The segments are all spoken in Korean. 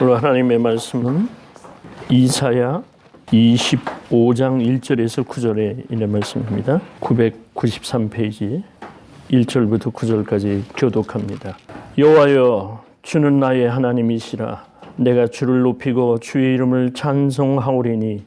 오늘 하나님의 말씀은 이사야 25장 1절에서 9절의 이런 말씀입니다. 993페이지 1절부터 9절까지 교독합니다. 여호와여, 주는 나의 하나님이시라. 내가 주를 높이고 주의 이름을 찬송하오리니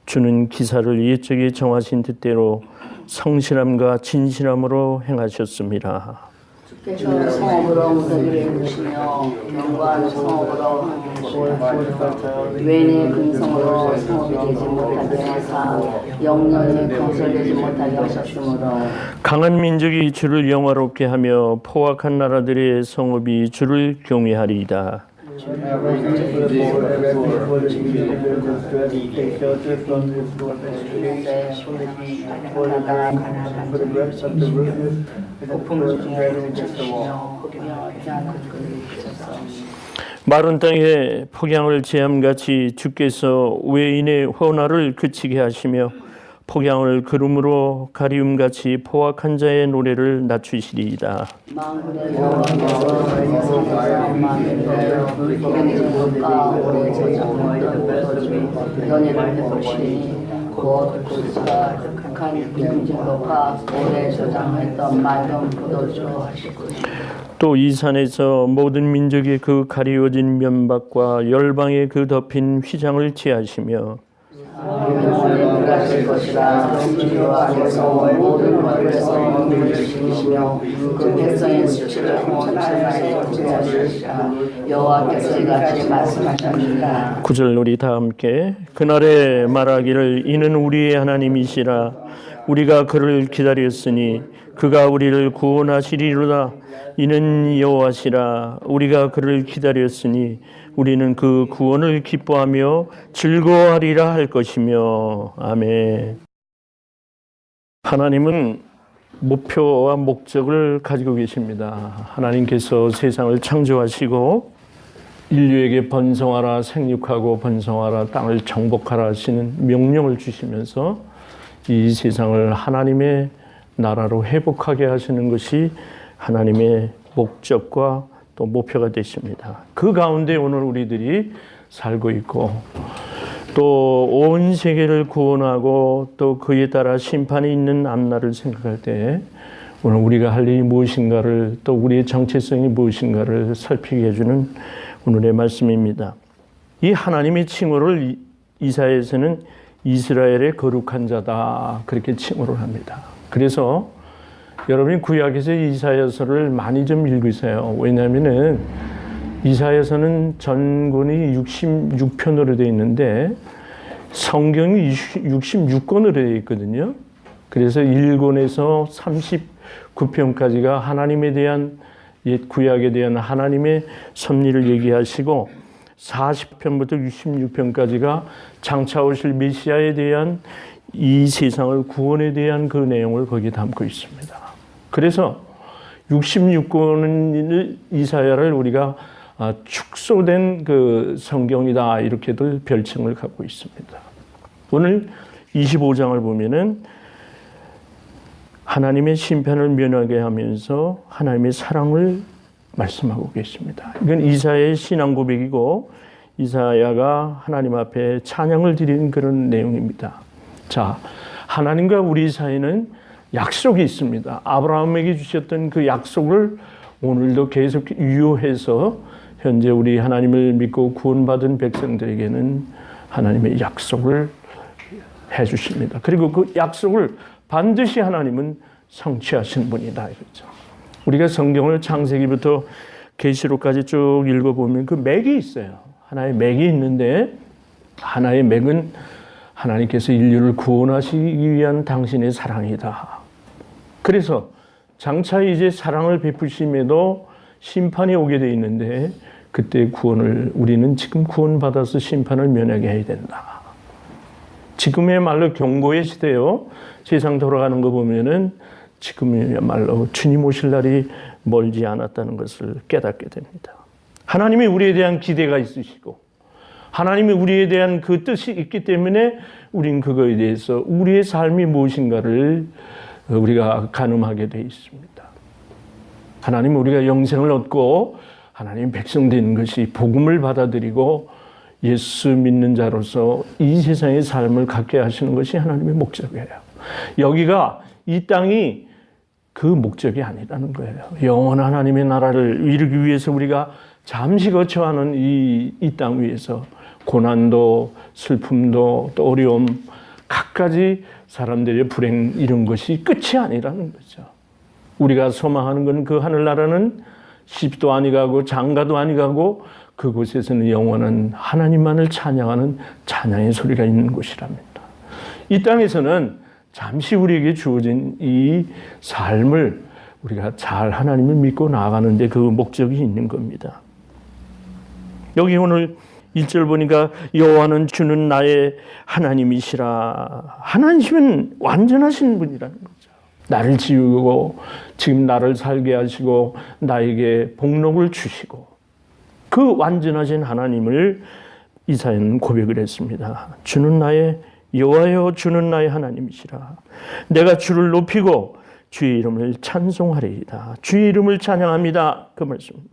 주는 기사를 옛적에 정하신 뜻대로 성실함과 진실함으로 행하셨습니다. 주께서 성읍으로 무더기를 이루시며 견고한 성읍으로 하시니라. 외인의 근성으로 성읍이 되지 못하게 하사 영년이 건설되지 못하게 하셨으므로 강한 민족이 주를 영화롭게 하며 포악한 나라들의 성읍이 주를 경외하리이다. 마른 땅에 폭양을 제함같이 주께서 외인의 헌화를 그치게 하시며 폭양을 구름으로 가리움같이 포악한 자의 노래를 낮추시리이다. 연애를 해보시니 곧 그가 극한 임진로가 오래 저장했던 맑은 포도주 하실 것이다. 또 이 산에서 모든 민족의 그 가리워진 면박과 열방의 그 덮인 휘장을 취하시며 영원히 하실 것이라. 주여와께서 모든 것에서 눈을 지키시며 그 백성의 수치를 천하에 구하시리라. 여호와께서 이같이 말씀하셨느니라. 9절 우리 다 함께 그날에 말하기를 이는 우리의 하나님이시라. 우리가 그를 기다렸으니 그가 우리를 구원하시리로다. 이는 여호와시라. 우리가 그를 기다렸으니 우리는 그 구원을 기뻐하며 즐거워하리라 할 것이며. 아멘. 하나님은 목표와 목적을 가지고 계십니다. 하나님께서 세상을 창조하시고 인류에게 번성하라, 생육하고 번성하라, 땅을 정복하라 하시는 명령을 주시면서 이 세상을 하나님의 나라로 회복하게 하시는 것이 하나님의 목적과 또 목표가 되십니다. 그 가운데 오늘 우리들이 살고 있고 또 온 세계를 구원하고 또 그에 따라 심판이 있는 앞날을 생각할 때 오늘 우리가 할 일이 무엇인가를 또 우리의 정체성이 무엇인가를 살피게 해주는 오늘의 말씀입니다. 이 하나님의 칭호를 이사야에서는 이스라엘의 거룩한 자다 그렇게 칭호를 합니다. 그래서 여러분이 구약에서 이사야서를 많이 좀 읽으세요. 왜냐하면은 이사야서는 전권이 66편으로 되어 있는데 성경이 66권으로 되어 있거든요. 그래서 1권에서 39편까지가 하나님에 대한 옛 구약에 대한 하나님의 섭리를 얘기하시고 40편부터 66편까지가 장차 오실 메시아에 대한 이 세상을 구원에 대한 그 내용을 거기에 담고 있습니다. 그래서 66권의 이사야를 우리가 축소된 그 성경이다 이렇게들 별칭을 갖고 있습니다. 오늘 25장을 보면은 하나님의 심판을 면하게 하면서 하나님의 사랑을 말씀하고 계십니다. 이건 이사야의 신앙 고백이고 이사야가 하나님 앞에 찬양을 드리는 그런 내용입니다. 자, 하나님과 우리 사이는 약속이 있습니다. 아브라함에게 주셨던 그 약속을 오늘도 계속 유효해서 현재 우리 하나님을 믿고 구원받은 백성들에게는 하나님의 약속을 해주십니다. 그리고 그 약속을 반드시 하나님은 성취하신 분이다. 이거죠. 우리가 성경을 창세기부터 계시록까지 쭉 읽어보면 그 맥이 있어요. 하나의 맥이 있는데 하나의 맥은 하나님께서 인류를 구원하시기 위한 당신의 사랑이다. 그래서 장차 이제 사랑을 베푸심에도 심판이 오게 돼 있는데 그때 구원을 우리는 지금 구원받아서 심판을 면하게 해야 된다. 지금의 말로 경고의 시대요. 세상 돌아가는 거 보면은 지금이야말로 주님 오실 날이 멀지 않았다는 것을 깨닫게 됩니다. 하나님이 우리에 대한 기대가 있으시고 하나님이 우리에 대한 그 뜻이 있기 때문에 우린 그거에 대해서 우리의 삶이 무엇인가를 우리가 가늠하게 되어 있습니다. 하나님은 우리가 영생을 얻고 하나님 백성 되는 것이 복음을 받아들이고 예수 믿는 자로서 이 세상의 삶을 갖게 하시는 것이 하나님의 목적이에요. 여기가 이 땅이 그 목적이 아니라는 거예요. 영원한 하나님의 나라를 이루기 위해서 우리가 잠시 거쳐하는 이 땅 위에서 고난도 슬픔도 또 어려움 갖가지 사람들의 불행 이런 것이 끝이 아니라는 거죠. 우리가 소망하는 건 그 하늘나라는 십도 아니가고 장가도 아니가고 그곳에서는 영원한 하나님만을 찬양하는 찬양의 소리가 있는 곳이랍니다. 이 땅에서는 잠시 우리에게 주어진 이 삶을 우리가 잘 하나님을 믿고 나아가는데 그 목적이 있는 겁니다. 여기 오늘 1절 보니까 여호와는 주는 나의 하나님이시라. 하나님은 완전하신 분이라는 거죠. 나를 지우고 지금 나를 살게 하시고 나에게 복록을 주시고 그 완전하신 하나님을 이사야는 고백을 했습니다. 주는 나의 여호와여 주는 나의 하나님이시라. 내가 주를 높이고 주의 이름을 찬송하리이다. 주의 이름을 찬양합니다. 그 말씀입니다.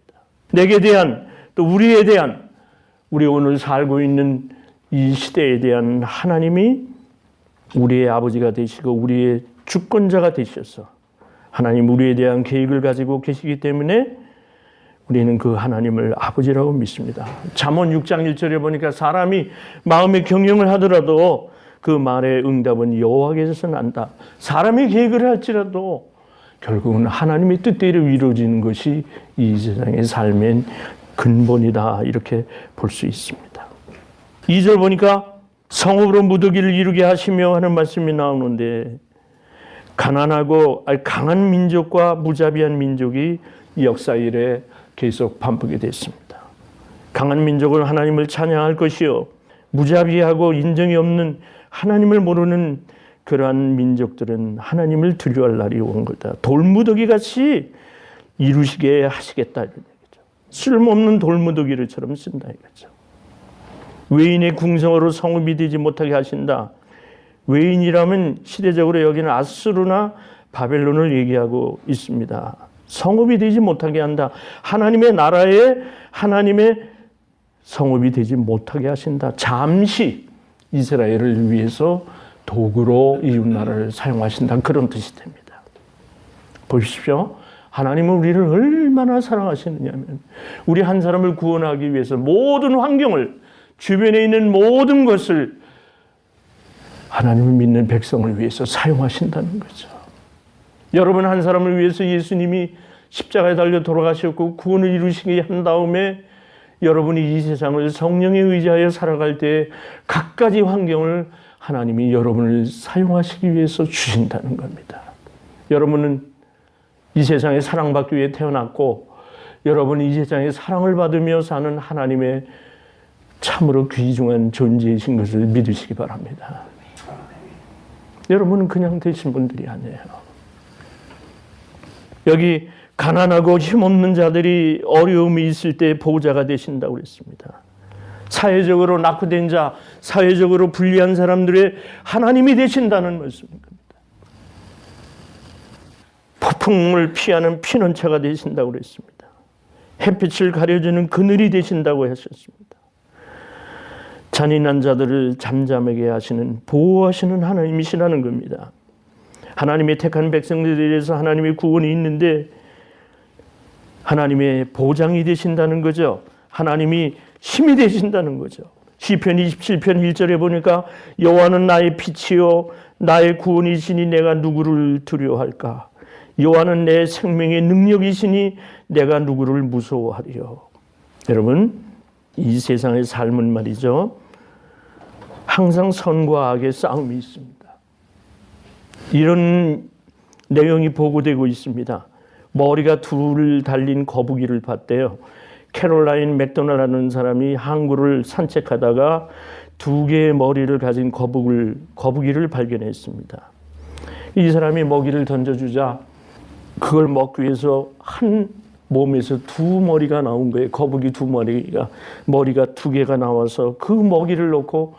내게 대한 또 우리에 대한 우리 오늘 살고 있는 이 시대에 대한 하나님이 우리의 아버지가 되시고 우리의 주권자가 되셔서 하나님 우리에 대한 계획을 가지고 계시기 때문에 우리는 그 하나님을 아버지라고 믿습니다. 잠언 6장 1절에 보니까 사람이 마음의 경영을 하더라도 그 말의 응답은 여호와께서 난다. 사람이 계획을 할지라도 결국은 하나님의 뜻대로 이루어지는 것이 이 세상의 삶의 근본이다. 이렇게 볼 수 있습니다. 2절 보니까 성읍으로 무더기를 이루게 하시며 하는 말씀이 나오는데 강한 민족과 무자비한 민족이 역사 이래 계속 반복이 됐습니다. 강한 민족은 하나님을 찬양할 것이요 무자비하고 인정이 없는 하나님을 모르는 그러한 민족들은 하나님을 두려워할 날이 온 거다. 돌무더기 같이 이루시게 하시겠다. 쓸모없는 돌무더기를처럼 쓴다 이거죠. 외인의 궁성으로 성읍이 되지 못하게 하신다. 외인이라면 시대적으로 여기는 아수르나 바벨론을 얘기하고 있습니다. 성읍이 되지 못하게 한다. 하나님의 나라에 하나님의 성읍이 되지 못하게 하신다. 잠시 이스라엘을 위해서 도구로 이웃나라를 사용하신다. 그런 뜻이 됩니다. 보십시오. 하나님은 우리를 얼마나 사랑하시느냐면 우리 한 사람을 구원하기 위해서 모든 환경을 주변에 있는 모든 것을 하나님을 믿는 백성을 위해서 사용하신다는 거죠. 여러분 한 사람을 위해서 예수님이 십자가에 달려 돌아가셨고 구원을 이루시게 한 다음에 여러분이 이 세상을 성령에 의지하여 살아갈 때 갖가지 환경을 하나님이 여러분을 사용하시기 위해서 주신다는 겁니다. 여러분은 이 세상에 사랑받기 위해 태어났고 여러분이 이 세상에 사랑을 받으며 사는 하나님의 참으로 귀중한 존재이신 것을 믿으시기 바랍니다. 여러분은 그냥 되신 분들이 아니에요. 여기 가난하고 힘없는 자들이 어려움이 있을 때 보호자가 되신다고 그랬습니다. 사회적으로 낙후된 자, 사회적으로 불리한 사람들의 하나님이 되신다는 말씀입니다. 폭풍을 피하는 피난처가 되신다고 그랬습니다. 햇빛을 가려주는 그늘이 되신다고 하셨습니다. 잔인한 자들을 잠잠하게 하시는 보호하시는 하나님이시라는 겁니다. 하나님의 택한 백성들에 대해서 하나님의 구원이 있는데 하나님의 보장이 되신다는 거죠. 하나님이 힘이 되신다는 거죠. 시편 27편 1절에 보니까 여호와는 나의 빛이요 나의 구원이시니 내가 누구를 두려워할까. 여호와는 내 생명의 능력이시니 내가 누구를 무서워하리요. 여러분 이 세상의 삶은 말이죠. 항상 선과 악의 싸움이 있습니다. 이런 내용이 보고되고 있습니다. 머리가 둘 달린 거북이를 봤대요. 캐롤라인 맥도날드라는 사람이 항구를 산책하다가 2개의 머리를 가진 거북이를 발견했습니다. 이 사람이 먹이를 던져주자 그걸 먹기 위해서 한 몸에서 2머리가 나온 거예요. 거북이 2머리가 머리가 2개가 나와서 그 먹이를 놓고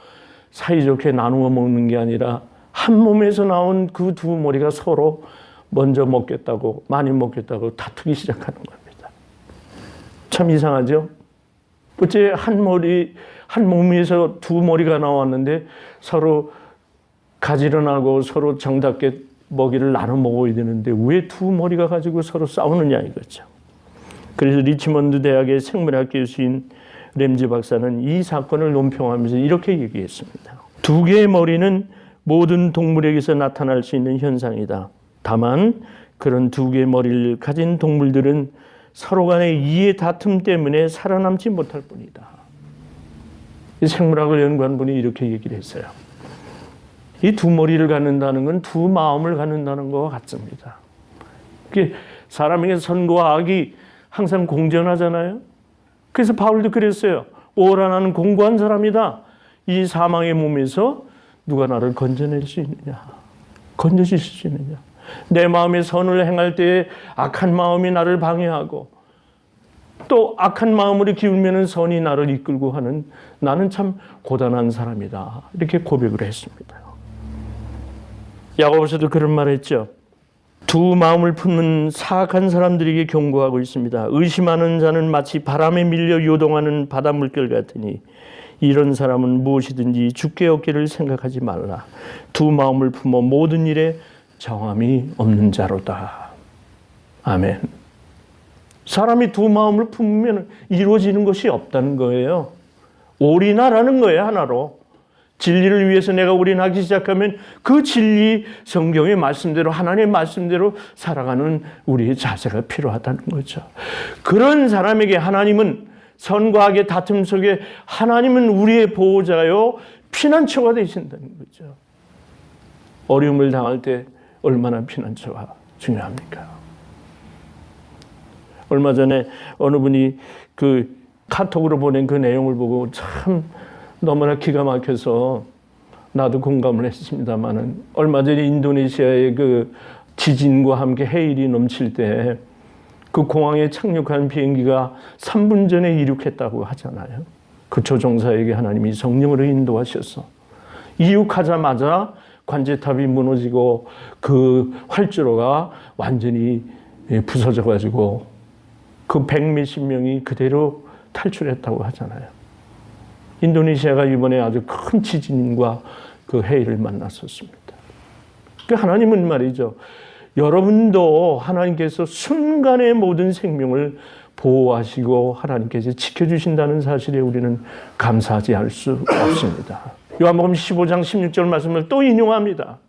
사이좋게 나누어 먹는 게 아니라 한 몸에서 나온 그 2머리가 서로 먼저 먹겠다고 많이 먹겠다고 다투기 시작하는 겁니다. 참 이상하죠? 어째 한 몸에서 두 머리가 나왔는데 서로 가지런하고 서로 정답게 먹이를 나눠 먹어야 되는데 왜 두 머리가 가지고 서로 싸우느냐 이거죠. 그래서 리치먼드 대학의 생물학 교수인 램지 박사는 이 사건을 논평하면서 이렇게 얘기했습니다. 두 개의 머리는 모든 동물에게서 나타날 수 있는 현상이다. 다만 그런 두 개의 머리를 가진 동물들은 서로 간의 이해 다툼 때문에 살아남지 못할 뿐이다. 이 생물학을 연구한 분이 이렇게 얘기를 했어요. 이 두 머리를 갖는다는 건 두 마음을 갖는다는 것과 같습니다. 사람에게 선과 악이 항상 공존하잖아요. 그래서 바울도 그랬어요. 오라 나는 공고한 사람이다. 이 사망의 몸에서 누가 나를 건져낼 수 있느냐. 건져줄 수 있느냐. 내 마음에 선을 행할 때에 악한 마음이 나를 방해하고 또 악한 마음으로 기울면 선이 나를 이끌고 하는 나는 참 고단한 사람이다. 이렇게 고백을 했습니다. 야고보서도 그런 말을 했죠. 두 마음을 품는 사악한 사람들에게 경고하고 있습니다. 의심하는 자는 마치 바람에 밀려 요동하는 바닷물결 같으니 이런 사람은 무엇이든지 죽게 얻기를 생각하지 말라. 두 마음을 품어 모든 일에 정함이 없는 자로다. 아멘. 사람이 두 마음을 품으면 이루어지는 것이 없다는 거예요. 올인하라는 거예요, 하나로. 진리를 위해서 내가 올인하기 시작하면 그 진리 성경의 말씀대로 하나님의 말씀대로 살아가는 우리의 자세가 필요하다는 거죠. 그런 사람에게 하나님은 선과 악의 다툼 속에 하나님은 우리의 보호자요 피난처가 되신다는 거죠. 어려움을 당할 때 얼마나 피난처가 중요합니까? 얼마 전에 어느 분이 그 카톡으로 보낸 그 내용을 보고 참 너무나 기가 막혀서 나도 공감을 했습니다만은 얼마 전에 인도네시아의 그 지진과 함께 해일이 넘칠 때 그 공항에 착륙한 비행기가 3분 전에 이륙했다고 하잖아요. 그 조종사에게 하나님이 성령으로 인도하셔서 이륙하자마자 관제탑이 무너지고 그 활주로가 완전히 부서져 가지고 그 100몇십 명이 그대로 탈출했다고 하잖아요. 인도네시아가 이번에 아주 큰 지진과 그 해일을 만났었습니다. 그 하나님은 말이죠. 여러분도 하나님께서 순간의 모든 생명을 보호하시고 하나님께서 지켜주신다는 사실에 우리는 감사하지 않을 수 없습니다. 요한복음 15장 16절 말씀을 또 인용합니다.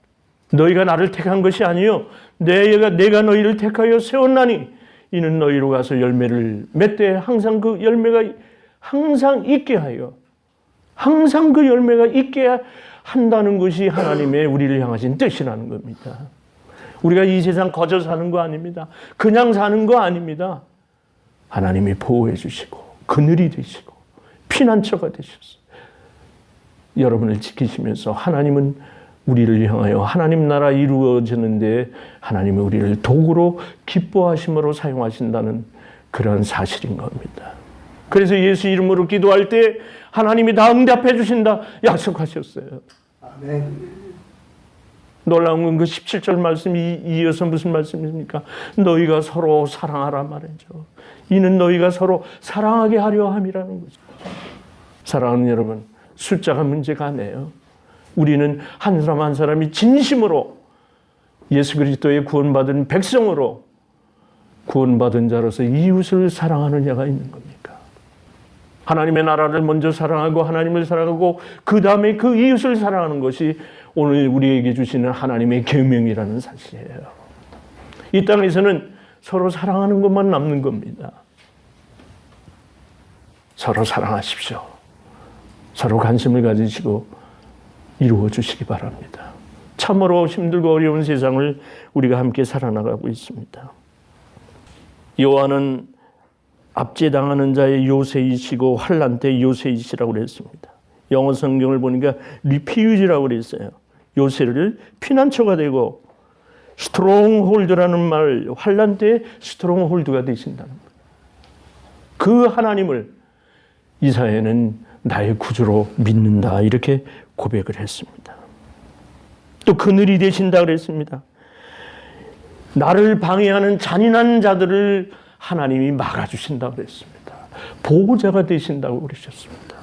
너희가 나를 택한 것이 아니요 내가 너희를 택하여 세웠나니 이는 너희로 가서 열매를 맺되 항상 그 열매가 항상 있게 하여 항상 그 열매가 있게 한다는 것이 하나님의 우리를 향하신 뜻이라는 겁니다. 우리가 이 세상 거저 사는 거 아닙니다. 그냥 사는 거 아닙니다. 하나님이 보호해 주시고 그늘이 되시고 피난처가 되셨어요. 여러분을 지키시면서 하나님은 우리를 향하여 하나님 나라 이루어지는데 하나님이 우리를 도구로 기뻐하심으로 사용하신다는 그런 사실인 겁니다. 그래서 예수 이름으로 기도할 때 하나님이 다 응답해 주신다 약속하셨어요. 아멘. 놀라운 건 그 17절 말씀이 이어서 무슨 말씀입니까? 너희가 서로 사랑하라 말이죠. 이는 너희가 서로 사랑하게 하려 함이라는 거죠. 사랑하는 여러분, 숫자가 문제가 아니에요. 우리는 한 사람 한 사람이 진심으로 예수 그리스도의 구원받은 백성으로 구원받은 자로서 이웃을 사랑하는 자가 있는 겁니까? 하나님의 나라를 먼저 사랑하고 하나님을 사랑하고 그 다음에 그 이웃을 사랑하는 것이 오늘 우리에게 주시는 하나님의 계명이라는 사실이에요. 이 땅에서는 서로 사랑하는 것만 남는 겁니다. 서로 사랑하십시오. 서로 관심을 가지시고 이루어 주시기 바랍니다. 참으로 힘들고 어려운 세상을 우리가 함께 살아나가고 있습니다. 요한은 압제당하는 자의 요새이시고 환난 때 요새이시라고 그랬습니다. 영어 성경을 보니까 리피유지라고 그랬어요. 요새를 피난처가 되고 스트롱홀드라는 말, 환난 때 스트롱홀드가 되신다는 거예요. 그 하나님을 이사야는 나의 구주로 믿는다 이렇게 고백을 했습니다. 또 그늘이 되신다 그랬습니다. 나를 방해하는 잔인한 자들을 하나님이 막아주신다 그랬습니다. 보호자가 되신다고 그러셨습니다.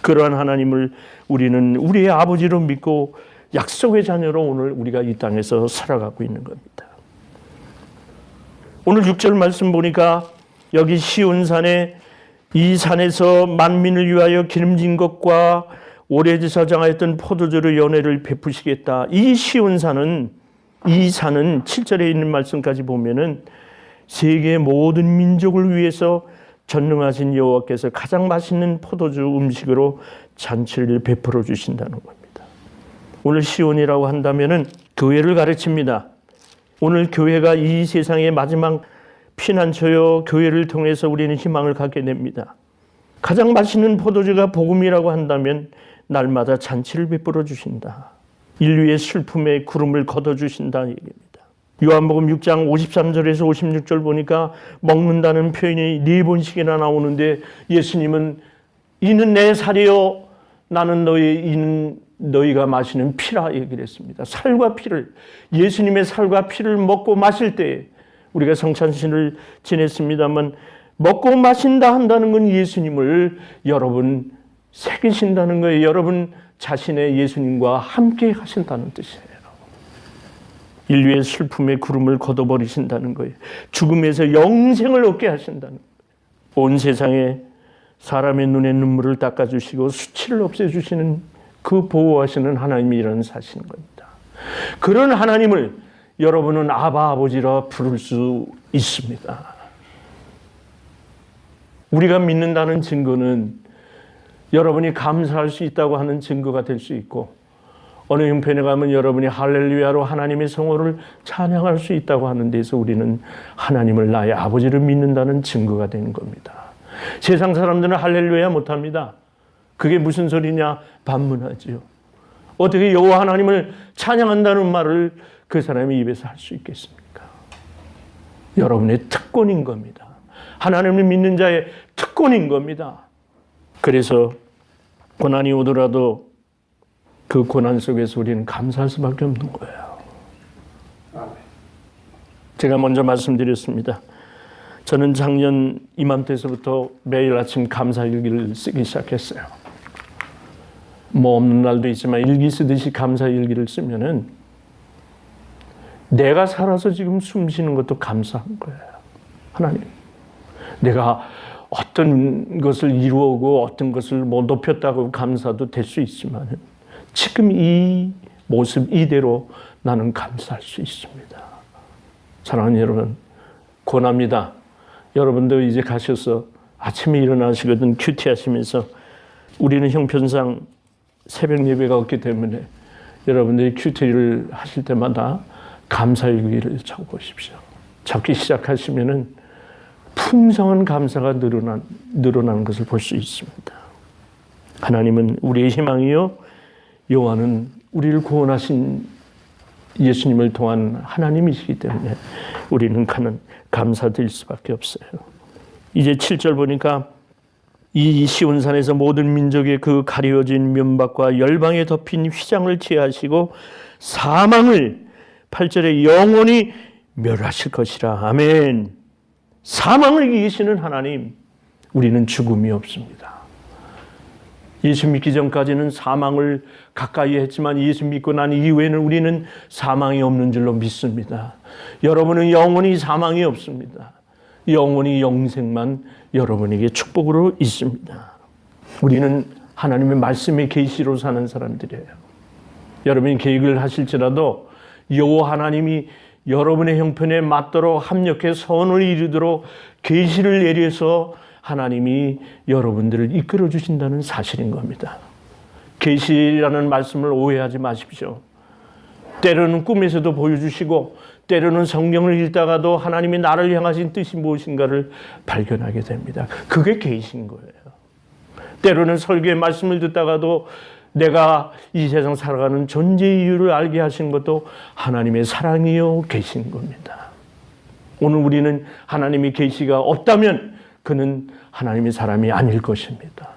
그러한 하나님을 우리는 우리의 아버지로 믿고 약속의 자녀로 오늘 우리가 이 땅에서 살아가고 있는 겁니다. 오늘 6절 말씀 보니까 여기 시온산에 이 산에서 만민을 위하여 기름진 것과 오래 저장하였던 포도주로 연회를 베푸시겠다. 이 시온산은 이 산은 7절에 있는 말씀까지 보면은 세계 모든 민족을 위해서 전능하신 여호와께서 가장 맛있는 포도주 음식으로 잔치를 베풀어 주신다는 겁니다. 오늘 시온이라고 한다면은 교회를 가르칩니다. 오늘 교회가 이 세상의 마지막 피난처요 교회를 통해서 우리는 희망을 갖게 됩니다. 가장 맛있는 포도주가 복음이라고 한다면 날마다 잔치를 베풀어 주신다. 인류의 슬픔에 구름을 걷어 주신다는 얘기입니다. 요한복음 6장 53절에서 56절 보니까 먹는다는 표현이 4번씩이나 나오는데 예수님은 이는 내 살이요 나는 이는 너희가 마시는 피라 얘기를 했습니다. 살과 피를, 예수님의 살과 피를 먹고 마실 때 우리가 성찬신을 지냈습니다만 먹고 마신다 한다는 건 예수님을 여러분 새기신다는 거예요. 여러분 자신의 예수님과 함께 하신다는 뜻이에요. 인류의 슬픔의 구름을 걷어버리신다는 거예요. 죽음에서 영생을 얻게 하신다는 거예요. 온 세상에 사람의 눈에 눈물을 닦아주시고 수치를 없애주시는 그 보호하시는 하나님이라는 사실인 겁니다. 그런 하나님을 여러분은 아바 아버지라 부를 수 있습니다. 우리가 믿는다는 증거는 여러분이 감사할 수 있다고 하는 증거가 될 수 있고 어느 형편에 가면 여러분이 할렐루야로 하나님의 성호를 찬양할 수 있다고 하는 데서 우리는 하나님을 나의 아버지를 믿는다는 증거가 되는 겁니다. 세상 사람들은 할렐루야 못합니다. 그게 무슨 소리냐? 반문하지요. 어떻게 여호와 하나님을 찬양한다는 말을 그 사람의 입에서 할 수 있겠습니까? 여러분의 특권인 겁니다. 하나님을 믿는 자의 특권인 겁니다. 그래서 고난이 오더라도 그 고난 속에서 우리는 감사할 수밖에 없는 거예요. 제가 먼저 말씀드렸습니다. 저는 작년 이맘때서부터 매일 아침 감사일기를 쓰기 시작했어요. 뭐 없는 날도 있지만 일기 쓰듯이 감사일기를 쓰면은 내가 살아서 지금 숨 쉬는 것도 감사한 거예요. 하나님, 내가 어떤 것을 이루고 어떤 것을 뭐 높였다고 감사도 될 수 있지만 지금 이 모습 이대로 나는 감사할 수 있습니다. 사랑하는 여러분, 권합니다. 여러분도 이제 가셔서 아침에 일어나시거든 큐티 하시면서 우리는 형편상 새벽 예배가 없기 때문에 여러분들이 큐티를 하실 때마다 감사일기를 적어보십시오. 적기 시작하시면은 풍성한 감사가 늘어나는 것을 볼 수 있습니다. 하나님은 우리의 희망이요 여호와는 우리를 구원하신 예수님을 통한 하나님이시기 때문에 우리는 감사드릴 수밖에 없어요. 이제 7절 보니까 이 시온산에서 모든 민족의 그 가려진 면박과 열방에 덮인 휘장을 취하시고 사망을 8절에 영원히 멸하실 것이라. 아멘. 사망을 이기시는 하나님, 우리는 죽음이 없습니다. 예수 믿기 전까지는 사망을 가까이 했지만 예수 믿고 난 이후에는 우리는 사망이 없는 줄로 믿습니다. 여러분은 영원히 사망이 없습니다. 영원히 영생만 여러분에게 축복으로 있습니다. 우리는 하나님의 말씀의 계시로 사는 사람들이에요. 여러분이 계획을 하실지라도 여호와 하나님이 여러분의 형편에 맞도록 합력해 선을 이루도록 계시를 내려서 하나님이 여러분들을 이끌어 주신다는 사실인 겁니다. 계시라는 말씀을 오해하지 마십시오. 때로는 꿈에서도 보여주시고 때로는 성경을 읽다가도 하나님이 나를 향하신 뜻이 무엇인가를 발견하게 됩니다. 그게 계시인 거예요. 때로는 설교의 말씀을 듣다가도 내가 이 세상 살아가는 존재 이유를 알게 하신 것도 하나님의 사랑이요 계신 겁니다. 오늘 우리는 하나님의 계시가 없다면 그는 하나님의 사람이 아닐 것입니다.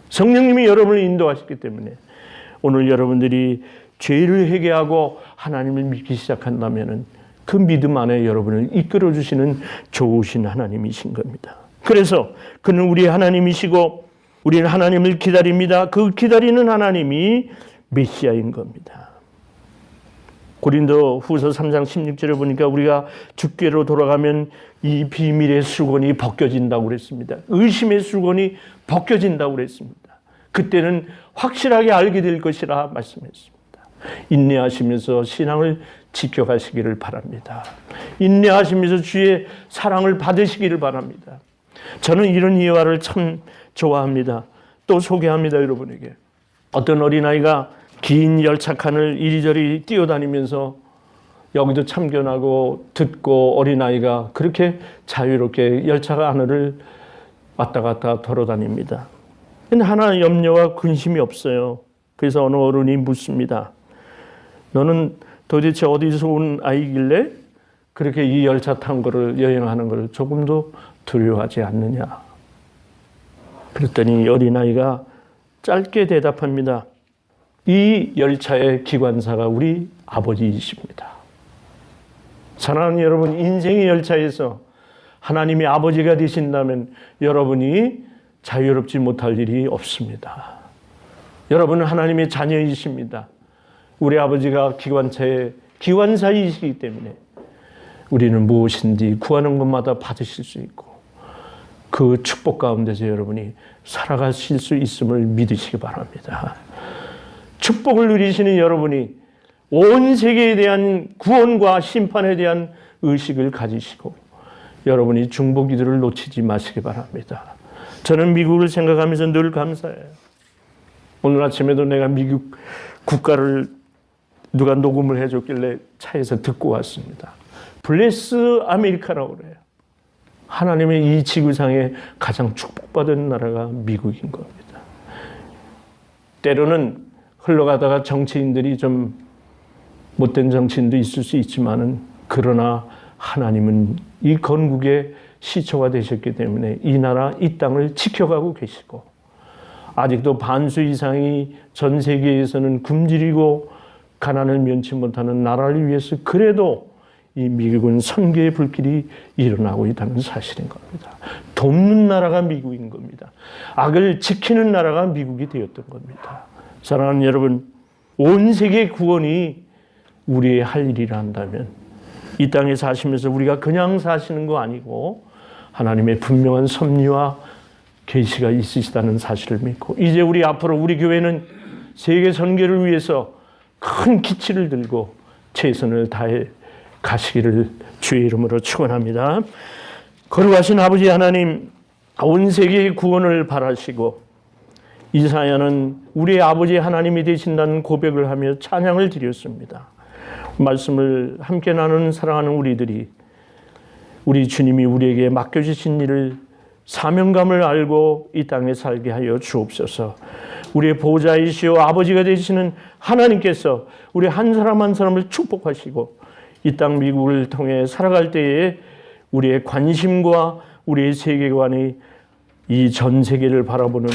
성령님이 여러분을 인도하시기 때문에 오늘 여러분들이 죄를 회개하고 하나님을 믿기 시작한다면 그 믿음 안에 여러분을 이끌어 주시는 좋으신 하나님이신 겁니다. 그래서 그는 우리 하나님이시고 우리는 하나님을 기다립니다. 그 기다리는 하나님이 메시아인 겁니다. 고린도 후서 3장 16절에 보니까 우리가 주께로 돌아가면 이 비밀의 수건이 벗겨진다고 그랬습니다. 의심의 수건이 벗겨진다고 그랬습니다. 그때는 확실하게 알게 될 것이라 말씀했습니다. 인내하시면서 신앙을 지켜가시기를 바랍니다. 인내하시면서 주의 사랑을 받으시기를 바랍니다. 저는 이런 예화를 참 좋아합니다. 또 소개합니다, 여러분에게. 어떤 어린아이가 긴 열차칸을 이리저리 뛰어다니면서 여기도 참견하고 듣고 어린아이가 그렇게 자유롭게 열차 안을 왔다 갔다 돌아다닙니다. 근데 하나 염려와 근심이 없어요. 그래서 어느 어른이 묻습니다. 너는 도대체 어디서 온 아이길래 그렇게 이 열차 탄 거를 여행하는 걸 조금도 두려워하지 않느냐. 그랬더니 어린아이가 짧게 대답합니다. 이 열차의 기관사가 우리 아버지이십니다. 사랑하는 여러분, 인생의 열차에서 하나님이 아버지가 되신다면 여러분이 자유롭지 못할 일이 없습니다. 여러분은 하나님의 자녀이십니다. 우리 아버지가 기관차의 기관사이시기 때문에 우리는 무엇인지 구하는 것마다 받으실 수 있고 그 축복 가운데서 여러분이 살아가실 수 있음을 믿으시기 바랍니다. 축복을 누리시는 여러분이 온 세계에 대한 구원과 심판에 대한 의식을 가지시고 여러분이 중보기도를 놓치지 마시기 바랍니다. 저는 미국을 생각하면서 늘 감사해요. 오늘 아침에도 내가 미국 국가를 누가 녹음을 해줬길래 차에서 듣고 왔습니다. 블레스 아메리카라고 그래요. 하나님의 이 지구상에 가장 축복받은 나라가 미국인 겁니다. 때로는 흘러가다가 정치인들이 좀 못된 정치인도 있을 수 있지만은 그러나 하나님은 이 건국의 시초가 되셨기 때문에 이 나라, 이 땅을 지켜가고 계시고 아직도 반수 이상이 전 세계에서는 굶주리고 가난을 면치 못하는 나라를 위해서 그래도 이 미국은 선교의 불길이 일어나고 있다는 사실인 겁니다. 돕는 나라가 미국인 겁니다. 악을 지키는 나라가 미국이 되었던 겁니다. 사랑하는 여러분, 온 세계 구원이 우리의 할 일이라 한다면 이 땅에 사시면서 우리가 그냥 사시는 거 아니고 하나님의 분명한 섭리와 계시가 있으시다는 사실을 믿고 이제 우리 앞으로 우리 교회는 세계 선교를 위해서 큰 기치를 들고 최선을 다해 가시기를 주의 이름으로 축원합니다. 거룩하신 아버지 하나님, 온 세계의 구원을 바라시고 이사야는 우리의 아버지 하나님이 되신다는 고백을 하며 찬양을 드렸습니다. 말씀을 함께 나누는 사랑하는 우리들이 우리 주님이 우리에게 맡겨주신 일을 사명감을 알고 이 땅에 살게 하여 주옵소서. 우리의 보호자이시오 아버지가 되시는 하나님께서 우리 한 사람 한 사람을 축복하시고 이 땅 미국을 통해 살아갈 때에 우리의 관심과 우리의 세계관이 이 전 세계를 바라보는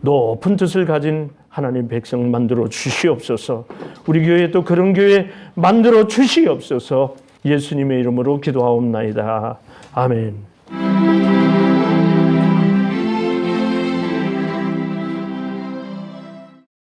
높은 뜻을 가진 하나님 백성 만들어 주시옵소서. 우리 교회에 또 그런 교회 만들어 주시옵소서. 예수님의 이름으로 기도하옵나이다. 아멘.